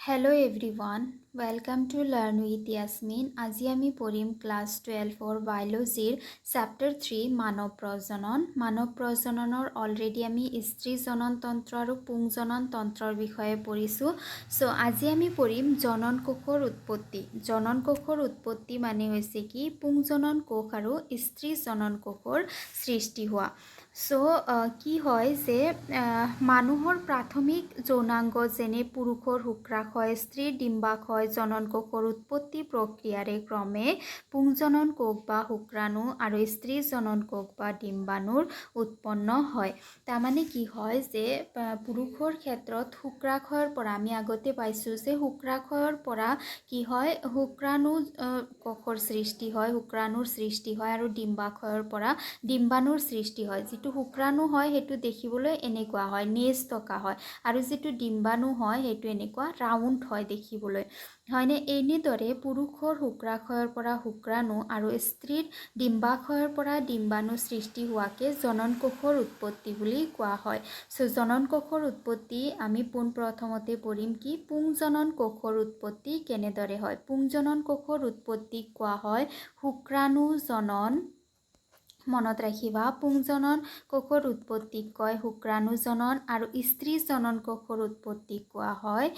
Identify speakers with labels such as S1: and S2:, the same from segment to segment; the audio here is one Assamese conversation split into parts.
S1: Hello everyone, welcome to Learn with Yasmin. আজি আমি পঢ়িম ক্লাছ 12 বায়োলজিৰ চেপ্টাৰ 3 মানৱ প্ৰজনন। মানৱ প্ৰজননৰ অলৰেডি আমি স্ত্ৰী জনন তন্ত্ৰ আৰু পুংজনন তন্ত্ৰৰ বিষয়ে পঢ়িছোঁ। সো আজি আমি পঢ়িম জনন কোষৰ উৎপত্তি। জনন কোষৰ উৎপত্তি মানে হৈছে কি পুংজনন কোষ আৰু স্ত্ৰী জনন কোষৰ সৃষ্টি হোৱা। সো কি হয় যে মানুহৰ প্ৰাথমিক যৌনাংগ যেনে পুৰুষৰ শুক্ৰাশয়, স্ত্ৰীৰ ডিম্বাশয়, জনন কোষৰ উৎপত্তি প্ৰক্ৰিয়াৰে ক্ৰমে পুংজনন কোষ বা শুক্ৰাণু আৰু স্ত্ৰী জনন কোষ বা ডিম্বাণুৰ উৎপন্ন হয়। তাৰমানে কি হয় যে পুৰুষৰ ক্ষেত্ৰত শুক্ৰাশয়ৰ পৰা আমি আগতে পাইছোঁ যে শুক্ৰাশয়ৰ পৰা কি হয় শুক্ৰাণু কোষৰ সৃষ্টি হয়, শুক্ৰাণুৰ সৃষ্টি হয় আৰু ডিম্বাশয়ৰ পৰা ডিম্বাণুৰ সৃষ্টি হয়। যিটো শুক্ৰাণু হয় সেইটো দেখিবলৈ এনেকুৱা হয়, নেজ থকা হয়, আৰু যিটো ডিম্বাণু হয় সেইটো এনেকুৱা ৰাউণ্ড হয় দেখিবলৈ, হয়নে? এনেদৰে পুৰুষৰ শুক্ৰাশয়ৰ পৰা শুক্ৰাণু আৰু স্ত্ৰীৰ ডিম্বাশয়ৰ পৰা ডিম্বাণু সৃষ্টি হোৱাকে জনন কোষৰ উৎপত্তি বুলি কোৱা হয়। সো জনন কোষৰ উৎপত্তি আমি পোনপ্ৰথমতে পঢ়িম কি পুংজনন কোষৰ উৎপত্তি কেনেদৰে হয়। পুংজনন কোষৰ উৎপত্তি কোৱা হয় শুক্ৰাণু জনন। মনত ৰাখিবা, পুংজনন কোষৰ উৎপত্তিক কয় শুক্ৰাণু জনন আৰু স্ত্ৰী জনন কোষৰ উৎপত্তিক কোৱা হয়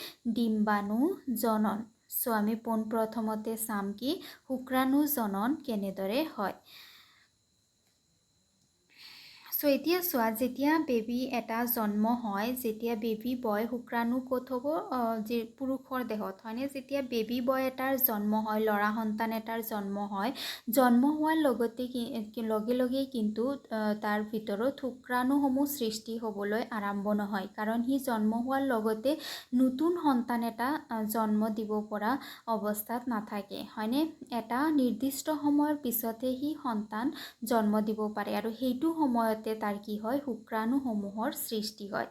S1: ডিম্বাণু জনন। সো আমি পোনপ্ৰথমতে চাম কি শুক্ৰাণু জনন কেনেদৰে হয়। সো এতিয়া চোৱা, যেতিয়া বেবী এটা জন্ম হয়, যেতিয়া বেবী বয় শুক্ৰাণু ক'ত হ'ব যি পুৰুষৰ দেহত, হয়নে? যেতিয়া বেবী বয় এটাৰ জন্ম হয়, ল'ৰা সন্তান এটাৰ জন্ম হয়, জন্ম হোৱাৰ লগে লগেই কিন্তু তাৰ ভিতৰত শুক্ৰাণুসমূহ সৃষ্টি হ'বলৈ আৰম্ভ নহয়, কাৰণ সি জন্ম হোৱাৰ লগতে নতুন সন্তান এটা জন্ম দিব পৰা অৱস্থাত নাথাকে, হয়নে? এটা নিৰ্দিষ্ট সময়ৰ পিছতহে সি সন্তান জন্ম দিব পাৰে আৰু সেইটো সময়তে তাৰ কি হয় শুক্ৰাণুসমূহৰ সৃষ্টি হয়।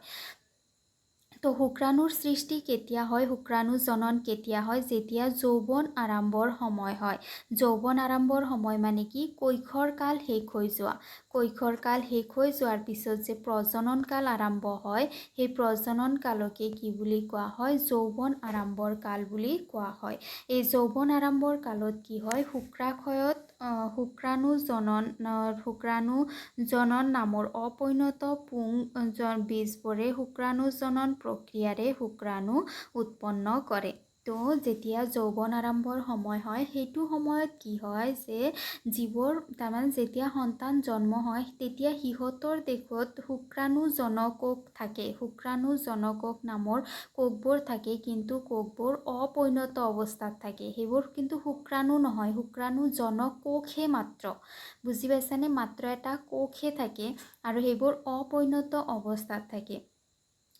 S1: তো শুক্ৰাণুৰ সৃষ্টি কেতিয়া হয়, শুক্ৰাণু জনন কেতিয়া হয়? যেতিয়া যৌৱন আৰম্ভৰ সময় হয়। যৌৱন আৰম্ভৰ সময় মানে কি কৈশোৰ কাল শেষ হৈ যোৱা। কৈশোৰ কাল শেষ হৈ যোৱাৰ পিছত যে প্ৰজনন কাল আৰম্ভ হয়, সেই প্ৰজনন কালকে কি বুলি কোৱা হয়? যৌৱন আৰম্ভৰ কাল বুলি কোৱা হয়। এই যৌৱন আৰম্ভৰ কালত কি হয় শুক্ৰাশয়ত শুক্ৰাণু জনন নামৰ অপৰিণত পুং বীজবোৰে শুক্ৰাণু জনন প্ৰক্ৰিয়াৰে শুক্ৰাণু উৎপন্ন কৰে। তো যেতিয়া যৌৱন আৰম্ভৰ সময় হয়, সেইটো সময়ত কি হয় যে যিবোৰ তাৰমানে যেতিয়া সন্তান জন্ম হয় তেতিয়া সিহঁতৰ দেশত শুক্ৰাণু জনকোষ থাকে, শুক্ৰাণু জনকোষ নামৰ কোষবোৰ থাকে, কিন্তু কোষবোৰ অপৰিণত অৱস্থাত থাকে। সেইবোৰ কিন্তু শুক্ৰাণু নহয়, শুক্ৰাণু জনকোষহে মাত্ৰ, বুজি পাইছানে? মাত্ৰ এটা কোষহে থাকে আৰু সেইবোৰ অপৰিণত অৱস্থাত থাকে।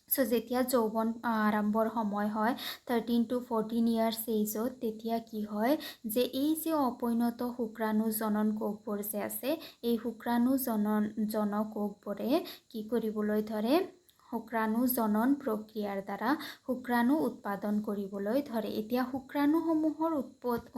S1: সো যেতিয়া যৌৱন আৰম্ভৰ সময় হয় 13 to 14 ইয়াৰ্ছ এইজত, তেতিয়া কি হয় যে এই যে অপৰিণত শুক্ৰাণু জনন কোষবোৰ যে আছে, এই শুক্ৰাণু জনকোষবোৰে কি কৰিবলৈ ধৰে শুক্ৰাণু জনন প্ৰক্ৰিয়াৰ দ্বাৰা শুক্ৰাণু উৎপাদন কৰিবলৈ ধৰে। এতিয়া শুক্ৰাণুসমূহৰ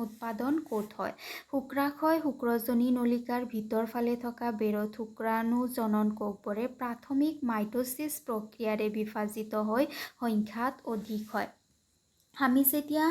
S1: উৎপাদন ক'ত হয়? শুক্ৰাশয় শুক্ৰজনী নলিকাৰ ভিতৰ ফালে থকা বেৰত শুক্ৰাণু জনন কোষবোৰে প্ৰাথমিক মাইটোচিছ প্ৰক্ৰিয়াৰে বিভাজিত হৈ সংখ্যাত অধিক হয়। আমি যেতিয়া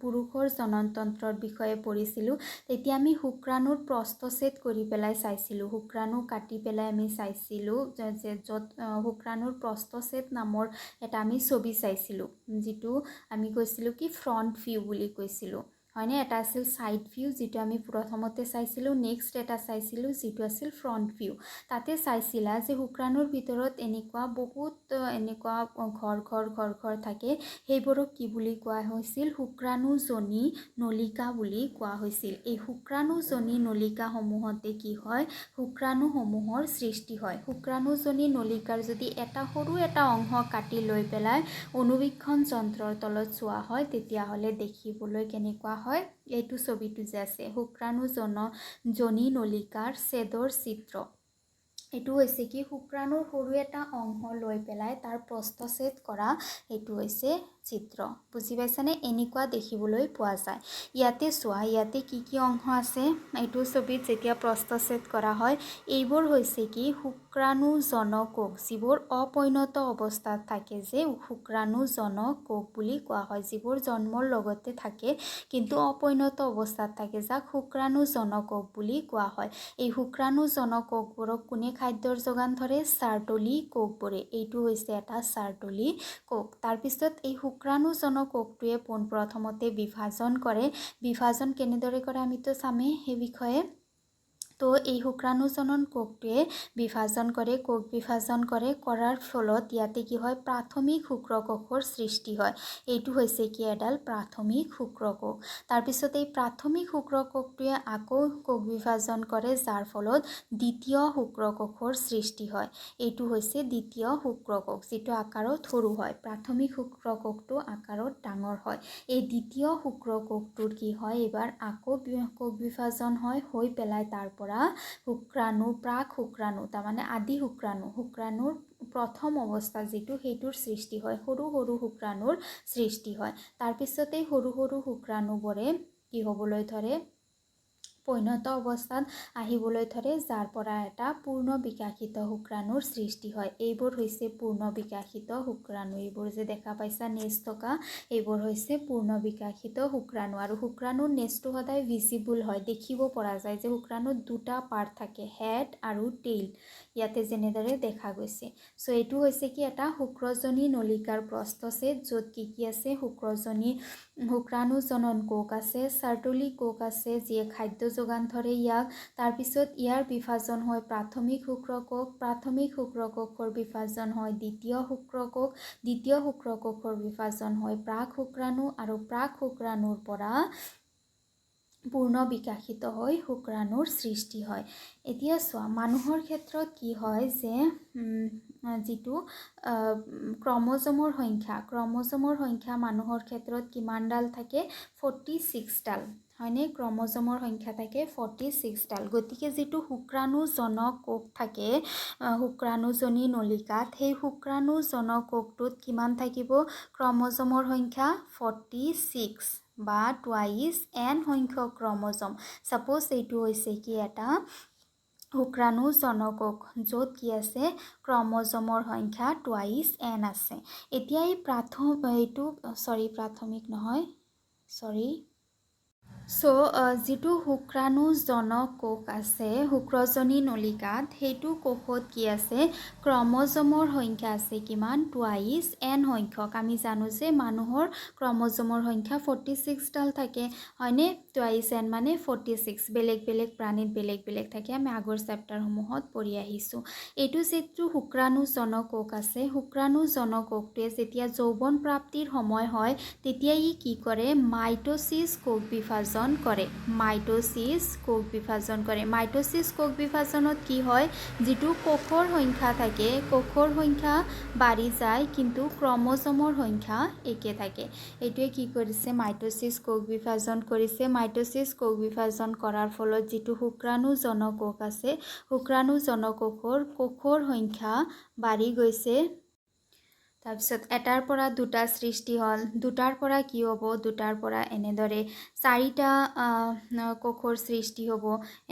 S1: পুৰুষৰ জননতন্ত্ৰৰ বিষয়ে পঢ়িছিলোঁ তেতিয়া আমি শুক্ৰাণুৰ প্ৰস্থচ্ছেদ কৰি পেলাই চাইছিলোঁ, শুক্ৰাণু কাটি পেলাই আমি চাইছিলোঁ যে য'ত শুক্ৰাণুৰ প্ৰস্থচ্ছেদ নামৰ এটা আমি ছবি চাইছিলোঁ, যিটো আমি কৈছিলোঁ কি ফ্ৰণ্ট ভিউ বুলি কৈছিলোঁ, হয়নে? এটা আছিল ছাইড ভিউ যিটো আমি প্ৰথমতে চাইছিলোঁ, নেক্সট এটা চাইছিলোঁ যিটো আছিল ফ্ৰণ্ট ভিউ। তাতে চাইছিলা যে শুক্ৰাণুৰ ভিতৰত এনেকুৱা বহুত এনেকুৱা ঘৰ থাকে, সেইবোৰক কি বুলি কোৱা হৈছিল? শুক্ৰাণুজনী নলিকা বুলি কোৱা হৈছিল। এই শুক্ৰাণুজনী নলিকাসমূহতে কি হয় শুক্ৰাণুসমূহৰ সৃষ্টি হয়। শুক্ৰাণুজনী নলিকাৰ যদি এটা সৰু এটা অংশ কাটি লৈ পেলাই অনুবীক্ষণ যন্ত্ৰৰ তলত চোৱা হয়, তেতিয়াহ'লে দেখিবলৈ কেনেকুৱা হয়? এইটো ছবিটো যে আছে শুক্ৰাণুজনী নলিকাৰ ছেদৰ চিত্ৰ। এইটো হৈছে কি শুক্ৰাণুৰ সৰু এটা অংশ লৈ পেলাই তাৰ প্ৰস্থচ্ছেদ কৰা, এইটো হৈছে চিত্ৰ বুজি পাইছানে এনেকুৱা দেখিবলৈ পোৱা যায় ইয়াতে চোৱা ইয়াতে কি অংশ আছে এইটো ছবিত যেতিয়া প্ৰস্থচ্ছেদ কৰা হয় এইবোৰ হৈছে কি শুক্ৰাণুজনক কোষ যিবোৰ অপৰিণত অৱস্থাত থাকে যে শুক্ৰাণুজনক কোষ বুলি কোৱা হয় যিবোৰ জন্মৰ লগতে থাকে কিন্তু অপৰিণত অৱস্থাত থাকে যাক শুক্ৰাণুজনক কোষ বুলি কোৱা হয় এই শুক্ৰাণুজনক কোষবোৰক কোনে খাদ্যৰ যোগান ধৰে চাৰ্টলি কোষবোৰে এইটো হৈছে এটা চাৰ্টলি কোষ তাৰপিছত এই শুক্ৰাণুজনক কোষটোৱে পোনপ্ৰথমতে বিভাজন কৰে বিভাজন কেনেদৰে কৰে আমিতো চামেই সেই বিষয়ে তো এই শুক্ৰাণুজনন কোষটোৱে বিভাজন কৰে কোষ বিভাজন কৰে কৰাৰ ফলত ইয়াতে কি হয় প্ৰাথমিক শুক্ৰকোষৰ সৃষ্টি হয় এইটো হৈছে কি এডাল প্ৰাথমিক শুক্ৰকোষ তাৰপিছত এই প্ৰাথমিক শুক্ৰকোষটোৱে আকৌ কোষ বিভাজন কৰে যাৰ ফলত দ্বিতীয় শুক্ৰকোষৰ সৃষ্টি হয় এইটো হৈছে দ্বিতীয় শুক্ৰকোষ যিটো আকাৰত সৰু হয় প্ৰাথমিক শুক্ৰকোষটো আকাৰত ডাঙৰ হয় এই দ্বিতীয় শুক্ৰকোষটোৰ কি হয় এবাৰ আকৌ কোষ বিভাজন হয় হৈ পেলাই তাৰ পৰা শুক্ৰাণু প্ৰাক শুক্ৰাণু তাৰমানে আদি শুক্ৰাণুৰ প্ৰথম অৱস্থা যিটো সেইটোৰ সৃষ্টি হয় সৰু সৰু শুক্ৰাণুৰ সৃষ্টি হয় তাৰপিছতে সৰু সৰু শুক্ৰাণুবোৰে কি হ'বলৈ ধৰে পৰিণত অৱস্থাত আহিবলৈ ধৰে যাৰ পৰা এটা পূৰ্ণ বিকাশিত শুক্ৰাণুৰ সৃষ্টি হয় এইবোৰ হৈছে পূৰ্ণ বিকাশিত শুক্ৰাণু এইবোৰ যে দেখা পাইছা নেজ থকা এইবোৰ হৈছে পূৰ্ণ বিকাশিত শুক্ৰাণু আৰু শুক্ৰাণুৰ নেজটো সদায় ভিজিবল হয় দেখিব পৰা যায় যে শুক্ৰাণুত দুটা পাৰ্ট থাকে হেড আৰু টেইল ইয়াতে যেনেদৰে দেখা গৈছে সো এইটো হৈছে কি এটা শুক্ৰজনী নলিকাৰ প্ৰস্থচ্ছেদ য'ত কি আছে শুক্ৰাণুজনন কোষ আছে চাৰ্টলি কোষ আছে যিয়ে খাদ্য যোগান ধৰে ইয়াক তাৰপিছত ইয়াৰ বিভাজন হয় প্ৰাথমিক শুক্ৰকোষৰ বিভাজন হয় দ্বিতীয় শুক্ৰকোষৰ বিভাজন হয় প্ৰাক শুক্ৰাণু আৰু প্ৰাক শুক্ৰাণুৰ পৰা পূৰ্ণ বিকাশিত হৈ শুক্ৰাণুৰ সৃষ্টি হয় এতিয়া চোৱা মানুহৰ ক্ষেত্ৰত কি হয় যে যিটো ক্ৰমজমৰ সংখ্যা মানুহৰ ক্ষেত্ৰত কিমানডাল থাকে 46 ডাল হয়নে ক্ৰমজমৰ সংখ্যা থাকে 46 ডাল গতিকে যিটো শুক্ৰাণুজনক কোষ থাকে শুক্ৰাণুজনী নলিকাত সেই শুক্ৰাণুজনক কোষটোত কিমান থাকিব ক্ৰমজমৰ সংখ্যা 46 বা টুৱাইচ n সংখ্যক ক্ৰমজম সাপোজ এইটো হৈছে কি এটা শুক্ৰাণুজনক কোষ য'ত কি আছে ক্ৰমজমৰ সংখ্যা টুৱাইচ n আছে এতিয়া এই যিটো শুক্ৰাণুজনক কোষ আছে শুক্ৰজনী নলিকাত সেইটো কোষত কি আছে ক্ৰমজমৰ সংখ্যা আছে কিমান টুৱাইচ n সংখ্যক আমি জানো যে মানুহৰ ক্ৰমজমৰ সংখ্যা 46 ডাল থাকে হয়নে টুৱাইচ n মানে 46 বেলেগ প্ৰাণীত বেলেগ থাকে আমি আগৰ চেপ্টাৰসমূহত পঢ়ি আহিছো এইটো যিটো শুক্ৰাণুজনক কোষ আছে শুক্ৰাণুজনক কোষটোৱে যেতিয়া যৌৱন প্ৰাপ্তিৰ সময় হয় তেতিয়া ই কি কৰে মাইটোসিছ কোষ বিভাজন কৰে মাইটোসিছ কোষ বিভাজনত কি হয় যিটো কোষৰ সংখ্যা থাকে কোষৰ সংখ্যা বাঢ়ি যায় কিন্তু ক্ৰমজমৰ সংখ্যা একে থাকে এইটোৱে কি কৰিছে মাইটোসিছ কোষ বিভাজন কৰিছে মাইটোসিছ কোষ বিভাজন কৰাৰ ফলত যিটো শুক্ৰাণুজনক কোষ আছে শুক্ৰাণুজনক কোষৰ সংখ্যা বাঢ়ি গৈছে তাৰপিছত এটাৰ পৰা দুটা সৃষ্টি হ'ল দুটাৰ পৰা কি হ'ব দুটাৰ পৰা এনেদৰে চাৰিটা কোষৰ সৃষ্টি হ'ব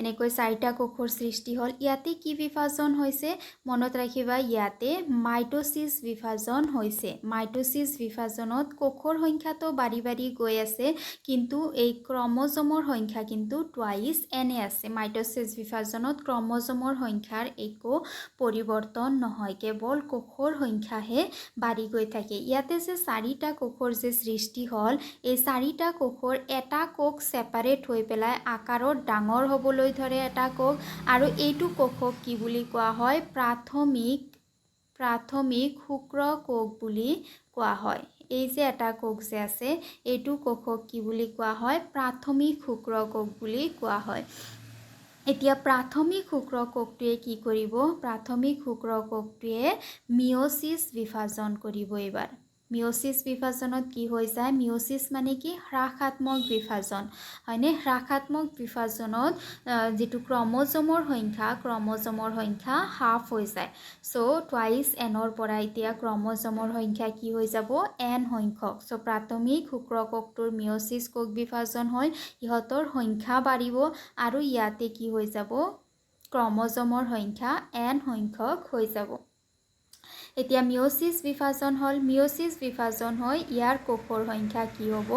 S1: এনেকৈ চাৰিটা কোষৰ সৃষ্টি হ'ল ইয়াতে কি বিভাজন হৈছে মনত ৰাখিবা ইয়াতে মাইটোসিছ বিভাজন হৈছে মাইটোসিছ বিভাজনত কোষৰ সংখ্যাটো বাঢ়ি গৈ আছে কিন্তু এই ক্ৰমজমৰ সংখ্যা কিন্তু টুৱাইচ n আছে মাইটোসিছ বিভাজনত ক্ৰমজমৰ সংখ্যাৰ একো পৰিৱৰ্তন নহয় কেৱল কোষৰ সংখ্যাহে বাঢ়ি গৈ থাকে ইয়াতে যে চাৰিটা কোষৰ যে সৃষ্টি হ'ল এই চাৰিটা কোষৰ এটা কোষ সেপাৰেট হৈ পেলাই আকাৰত ডাঙৰ হ'বলৈ ধৰে এটা কোষ আৰু এইটো কোষক কি বুলি কোৱা হয় প্ৰাথমিক শুক্ৰকোষ বুলি কোৱা হয় এই যে এটা কোষ যে আছে এইটো কোষক কি বুলি কোৱা হয় প্ৰাথমিক শুক্ৰকোষ বুলি কোৱা হয় এতিয়া প্ৰাথমিক শুক্ৰকোষটোৱে কি কৰিব প্ৰাথমিক শুক্ৰকোষটোৱে মিয়োসিছ বিভাজন কৰিব এবাৰ মিঅ'চিছ বিভাজনত কি হৈ যায়, মিঅ'চিছ মানে কি হ্ৰাসাত্মক বিভাজন হয়নে। হ্ৰাসাত্মক বিভাজনত যিটো ক্ৰম'জমৰ সংখ্যা হাফ হৈ যায়। চ' টুৱাইচ এনৰ পৰা এতিয়া ক্ৰম'জমৰ সংখ্যা কি হৈ যাব, এন সংখ্যক। চ' প্ৰাথমিক শুক্ৰকোষটোৰ মিঅ'চিছ কোষ বিভাজন হয়, ইহঁতৰ সংখ্যা বাঢ়িব আৰু ইয়াতে কি হৈ যাব, ক্ৰম'জমৰ সংখ্যা এন সংখ্যক হৈ যাব। এতিয়া মিঅ'চিছ বিভাজন হ'ল, মিঅ'চিছ বিভাজন হয় ইয়াৰ কোষৰ সংখ্যা কি হ'ব,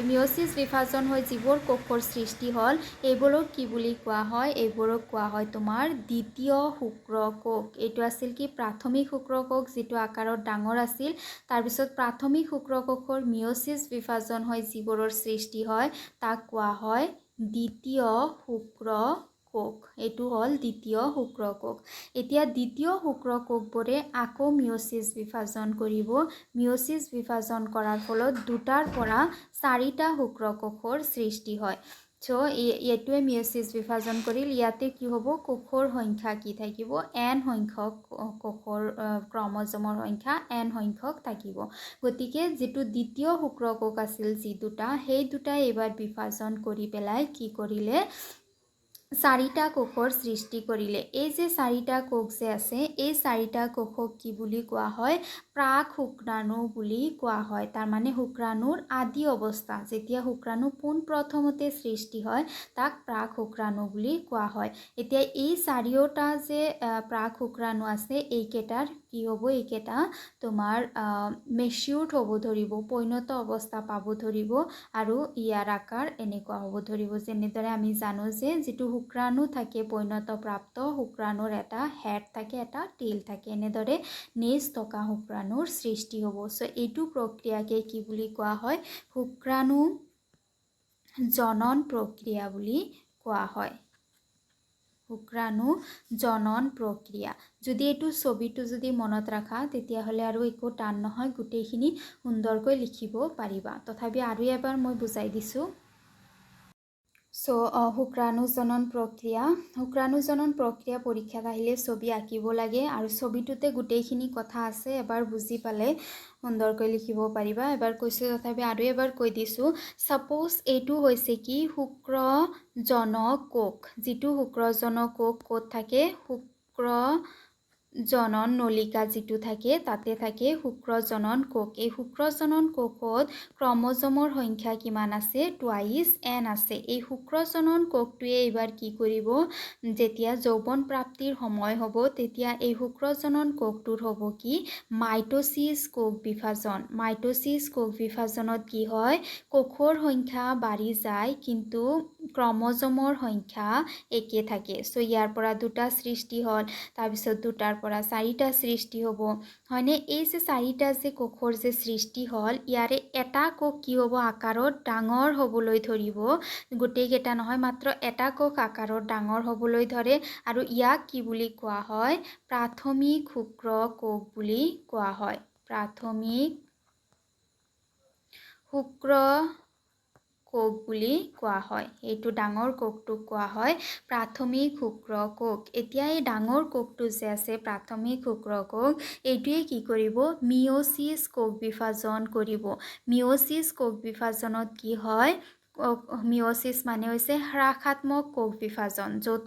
S1: মিঅ'চিছ বিভাজন হৈ যিবোৰ কোষৰ সৃষ্টি হ'ল এইবোৰক কি বুলি কোৱা হয়, এইবোৰক কোৱা হয় তোমাৰ দ্বিতীয় শুক্ৰকোষ। এইটো আছিল কি প্ৰাথমিক শুক্ৰকোষ, যিটো আকাৰত ডাঙৰ আছিল। তাৰপিছত প্ৰাথমিক শুক্ৰকোষৰ মিঅ'চিছ বিভাজন হয় যিবোৰৰ সৃষ্টি হয় তাক কোৱা হয় দ্বিতীয় শুক্ৰকোষ। এইটো হ'ল দ্বিতীয় শুক্ৰকোষ। এতিয়া দ্বিতীয় শুক্ৰকোষবোৰে আকৌ মিঅ'চিছ বিভাজন কৰিব। মিঅ'চিছ বিভাজন কৰাৰ ফলত 2টাৰ পৰা 4টা শুক্ৰকোষৰ সৃষ্টি হয়। চ' এইটোৱে মিঅ'চিছ বিভাজন কৰিল। ইয়াতে কি হ'ব, কোষৰ সংখ্যা কি থাকিব, এন সংখ্যক কোষৰ ক্ৰম'জমৰ সংখ্যা এন সংখ্যক থাকিব। গতিকে যিটো দ্বিতীয় শুক্ৰকোষ আছিল যি দুটা, সেই দুটাই এইবাৰ বিভাজন কৰি পেলাই কি কৰিলে, 4টা কোষৰ সৃষ্টি কৰিলে। এই যে 4টা কোষ যে আছে, এই 4টা কোষক কি বুলি কোৱা হয়, প্ৰাক শুক্ৰাণু বুলি কোৱা হয়। তাৰমানে শুক্ৰাণুৰ আদি অৱস্থা, যেতিয়া শুক্ৰাণু পোনপ্ৰথমতে সৃষ্টি হয় তাক প্ৰাক শুক্ৰাণু বুলি কোৱা হয়। এতিয়া এই 4টা যে প্ৰাক শুক্ৰাণু আছে, এইকেইটাৰ কি হ'ব, এইকেইটা তোমাৰ মেচিউৰ্ড হ'ব ধৰিব, পৰিণত অৱস্থা পাব ধৰিব আৰু ইয়াৰ আকাৰ এনেকুৱা হ'ব ধৰিব। যেনেদৰে আমি জানো যে যিটো শুক্ৰাণু থাকে পৰিণত প্ৰাপ্ত শুক্ৰাণুৰ এটা হেড থাকে, এটা টেইল থাকে, এনেদৰে নেজ থকা শুক্ৰাণুৰ সৃষ্টি হ'ব। চ' এইটো প্ৰক্ৰিয়াকে কি বুলি কোৱা হয়, শুক্ৰাণু জনন প্ৰক্ৰিয়া বুলি কোৱা হয়। শুক্ৰাণু জনন প্ৰক্ৰিয়া। যদি এইটো ছবিটো যদি মনত ৰাখা তেতিয়াহ'লে আৰু একো টান নহয়, গোটেইখিনি সুন্দৰকৈ লিখিব পাৰিবা। তথাপি আৰু এবাৰ মই বুজাই দিছোঁ। চ' শুক্ৰাণু জনন প্ৰক্ৰিয়া, শুক্ৰাণু জনন প্ৰক্ৰিয়া পৰীক্ষাত আহিলে ছবি আঁকিব লাগে আৰু ছবিটোতে গোটেইখিনি কথা আছে, এবাৰ বুজি পালে সুন্দৰকৈ লিখিব পাৰিবা। এবাৰ কৈছোঁ তথাপি আৰু এবাৰ কৈ দিছোঁ। ছাপ'জ এইটো হৈছে কি শুক্ৰজনক কোষ, যিটো শুক্ৰজনক কোষ ক'ত থাকে, শুক্ৰজনন নলিকা যিটো থাকে তাতে থাকে শুক্ৰজনন কোষ। এই শুক্ৰজনন কোষত ক্ৰম'জমৰ সংখ্যা কিমান আছে, টুৱাইচ এন আছে। এই শুক্ৰজনন কোষটোৱে এইবাৰ কি কৰিব, যেতিয়া যৌৱন প্ৰাপ্তিৰ সময় হ'ব তেতিয়া এই শুক্ৰজনন কোষটোৰ হ'ব কি, মাইট'চিছ কোষ বিভাজন। মাইট'চিছ কোষ বিভাজনত কি হয়, কোষৰ সংখ্যা বাঢ়ি যায় কিন্তু ক্ৰম'জমৰ সংখ্যা একে থাকে। চ' ইয়াৰ পৰা 2টা সৃষ্টি হ'ল, তাৰপিছত 2টাৰ পৰা 4টা সৃষ্টি হ'ব হয়নে। এই যে 4টা যে কোষৰ যে সৃষ্টি হ'ল, ইয়াৰে এটা কোষ কি হ'ব, আকাৰত ডাঙৰ হ'বলৈ ধৰিব। গোটেইকেইটা নহয়, মাত্ৰ এটা কোষ আকাৰত ডাঙৰ হ'বলৈ ধৰে আৰু ইয়াক কি বুলি কোৱা হয়, প্ৰাথমিক শুক্ৰকোষ বুলি কোৱা হয়। প্ৰাথমিক শুক্ৰকোষ বুলি কোৱা হয়। এইটো ডাঙৰ কোষটোক কোৱা হয় প্ৰাথমিক শুক্ৰকোষ। এতিয়া এই ডাঙৰ কোষটো যে আছে প্ৰাথমিক শুক্ৰকোষ, এইটোৱে কি কৰিব, মিঅ'চিছ কোষ বিভাজন কৰিব। মিঅ'চিছ কোষ বিভাজনত কি হয়, মিঅ'চিছ মানে হৈছে হ্ৰাসাত্মক কোষ বিভাজন, য'ত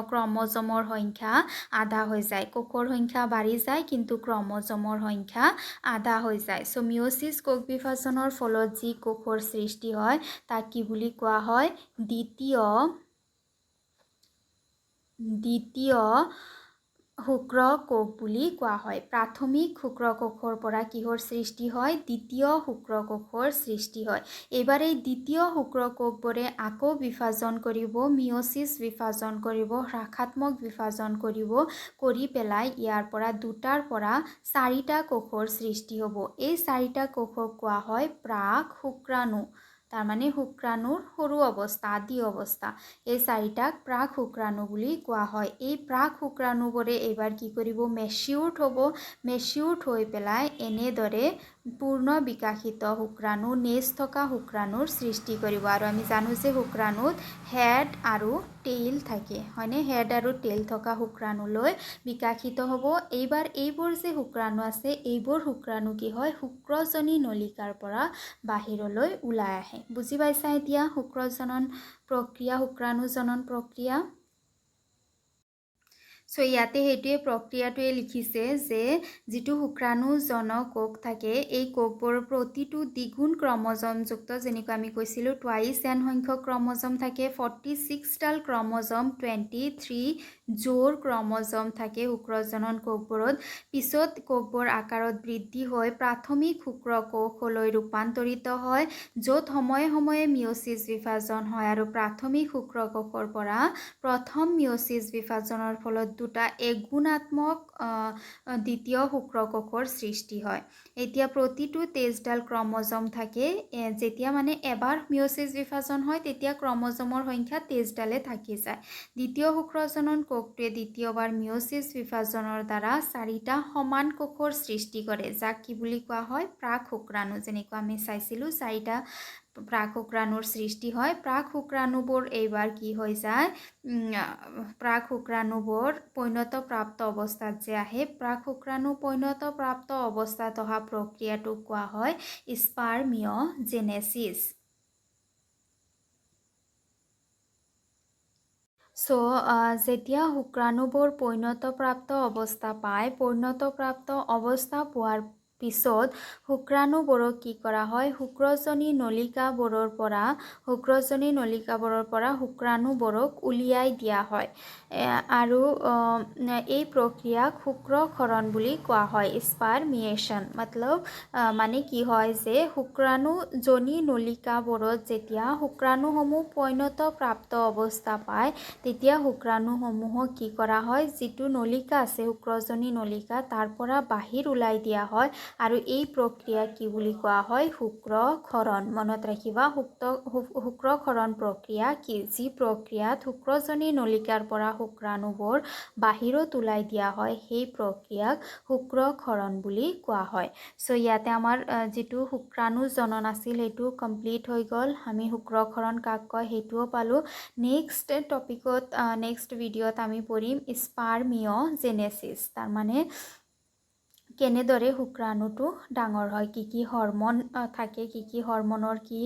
S1: ক্ৰম'জমৰ সংখ্যা আধা হৈ যায়। কোষৰ সংখ্যা বাঢ়ি যায় কিন্তু ক্ৰম'জমৰ সংখ্যা আধা হৈ যায়। চ' মিঅ'চিছ কোষ বিভাজনৰ ফলত যি কোষৰ সৃষ্টি হয় তাক কি বুলি কোৱা হয়, দ্বিতীয় শুক্ৰকোষ বুলি কোৱা হয়। প্ৰাথমিক শুক্ৰকোষৰ পৰা কিহৰ সৃষ্টি হয়, দ্বিতীয় শুক্ৰকোষৰ সৃষ্টি হয়। এইবাৰ এই দ্বিতীয় শুক্ৰকোষবোৰে আকৌ বিভাজন কৰিব, মিঅ'চিছ বিভাজন কৰিব, হ্ৰাসাত্মক বিভাজন কৰিব, কৰি পেলাই ইয়াৰ পৰা 2টাৰ পৰা 4টা কোষৰ সৃষ্টি হ'ব। এই 4টা কোষক কোৱা হয় প্ৰাক শুক্ৰাণু। তাৰমানে শুক্ৰাণুৰ সৰু অৱস্থা, আদি অৱস্থা। এই 4টাক প্ৰাক শুক্ৰাণু বুলি কোৱা হয়। এই প্ৰাক শুক্ৰাণুবোৰে এইবাৰ কি কৰিব, মেচিউৰ্ড হ'ব। মেচিউৰ্ড হৈ পেলাই এনেদৰে পূৰ্ণ বিকাশিত শুক্ৰাণু, নেজ থকা শুক্ৰাণুৰ সৃষ্টি কৰিব। আৰু আমি জানো যে শুক্ৰাণুত হেড আৰু টেইল থাকে হয়নে হেড আৰু টেইল থকা শুক্ৰাণুলৈ বিকাশিত হ'ব এইবাৰ এইবোৰ যে শুক্ৰাণু আছে এইবোৰ শুক্ৰাণু কি হয় শুক্ৰজনী নলিকাৰ পৰা বাহিৰলৈ ওলাই আহে বুজি পাইছা এতিয়া শুক্ৰজনন প্ৰক্ৰিয়া শুক্ৰাণু জনন প্ৰক্ৰিয়া সো ইয়াতে সেইটোৱে প্ৰক্ৰিয়াটোৱে লিখিছে যে যিটো শুক্ৰাণুজনক কোষ থাকে এই কোষবোৰৰ প্ৰতিটো দ্বিগুণ ক্ৰমজমযুক্ত যেনেকৈ আমি কৈছিলোঁ টুৱাইছ এন সংখ্যক ক্ৰমজম থাকে 46 ডাল ক্ৰমজম 23 জোৰ ক্ৰমজম থাকে শুক্ৰজনন কোষবোৰত পিছত কোষবোৰ আকাৰত বৃদ্ধি হৈ প্ৰাথমিক শুক্ৰ কোষলৈ ৰূপান্তৰিত হয় য'ত সময়ে সময়ে মিঅ'চিছ বিভাজন হয় আৰু প্ৰাথমিক শুক্ৰ কোষৰ পৰা প্ৰথম মিঅ'চিছ বিভাজনৰ ফলত দুটা এগুণাত্মক দ্বিতীয় শুক্ৰকোষৰ সৃষ্টি হয় এতিয়া প্ৰতিটো 23 ডাল ক্ৰমজম থাকে যেতিয়া মানে এবাৰ মিঅ'চিছ বিভাজন হয় তেতিয়া ক্ৰমজমৰ সংখ্যা 23 ডালে থাকি যায় দ্বিতীয় শুক্ৰজনন কোষটোৱে দ্বিতীয়বাৰ মিঅ'চিছ বিভাজনৰ দ্বাৰা 4টা সমান কোষৰ সৃষ্টি কৰে যাক কি বুলি কোৱা হয় প্ৰাক শুক্ৰাণু যেনেকৈ আমি চাইছিলোঁ 4টা প্ৰাক শুক্ৰাণুৰ সৃষ্টি হয় প্ৰাক শুক্ৰাণুবোৰ এইবাৰ কি হৈ যায় প্ৰাক শুক্ৰাণুবোৰ পৈণতপ্ৰাপ্ত অৱস্থাত যে আহে প্ৰাক শুক্ৰাণু পৈণতপ্ৰাপ্ত অৱস্থাত অহা প্ৰক্ৰিয়াটোক কোৱা হয় স্পাৰমিঅ'জেনেচিছ যেতিয়া শুক্ৰাণুবোৰ পৈণতপ্ৰাপ্ত অৱস্থা পায় পৈণতপ্ৰাপ্ত অৱস্থা পোৱাৰ পিছত শুক্ৰাণুবোৰক কি কৰা হয় শুক্ৰজনী নলিকাবোৰৰ পৰা শুক্ৰাণুবোৰক উলিয়াই দিয়া হয় আৰু এই প্ৰক্ৰিয়াক শুক্ৰক্ষৰণ বুলি কোৱা হয় স্পাৰমিয়েশ্যন মতলব মানে কি হয় যে শুক্ৰাণুজনী নলিকাবোৰত যেতিয়া শুক্ৰাণুসমূহ পৈণতপ্ৰাপ্ত অৱস্থা পায় তেতিয়া শুক্ৰাণুসমূহক কি কৰা হয় যিটো নলিকা আছে শুক্ৰজনী নলিকা তাৰ পৰা বাহিৰ ওলাই দিয়া হয় আৰু এই প্ৰক্ৰিয়া কি বুলি কোৱা হয় শুক্ৰক্ষৰণ মনত ৰাখিবা শুক্ৰক্ষৰণ প্ৰক্ৰিয়া কি যি প্ৰক্ৰিয়াত শুক্ৰজনী নলিকাৰ পৰা শুক্ৰাণুবোৰ বাহিৰত ওলাই দিয়া হয় সেই প্ৰক্ৰিয়াক শুক্ৰক্ষৰণ বুলি কোৱা হয় সো ইয়াতে আমাৰ যিটো শুক্ৰাণু জনন আছিল সেইটো কমপ্লিট হৈ গ'ল আমি শুক্ৰক্ষৰণ কাক কয় সেইটোও পালোঁ নেক্সট টপিকত নেক্সট ভিডিঅ'ত আমি পঢ়িম স্পাৰমিঅ'জেনেচিছ তাৰমানে কেনেদৰে শুক্ৰাণুটো ডাঙৰ হয় কি হৰমন থাকে কি হৰমনৰ কি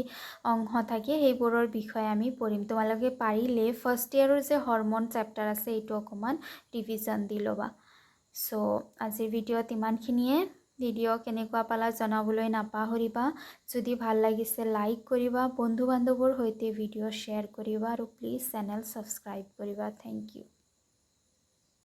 S1: অংশ থাকে সেইবোৰৰ বিষয়ে আমি পঢ়িম তোমালোকে পাৰিলে ফাৰ্ষ্ট ইয়াৰৰ যে হৰমন চেপ্টাৰ আছে এইটো অকণমান ৰিভিজন দি ল'বা সো আজিৰ ভিডিঅ'ত ইমানখিনিয়ে ভিডিঅ' কেনেকুৱা পালা জনাবলৈ নাপাহৰিবা যদি ভাল লাগিছে লাইক কৰিবা বন্ধু বান্ধৱৰ সৈতে ভিডিঅ' শ্বেয়াৰ কৰিবা আৰু প্লিজ চেনেল ছাবস্ক্ৰাইব কৰিবা থেংক ইউ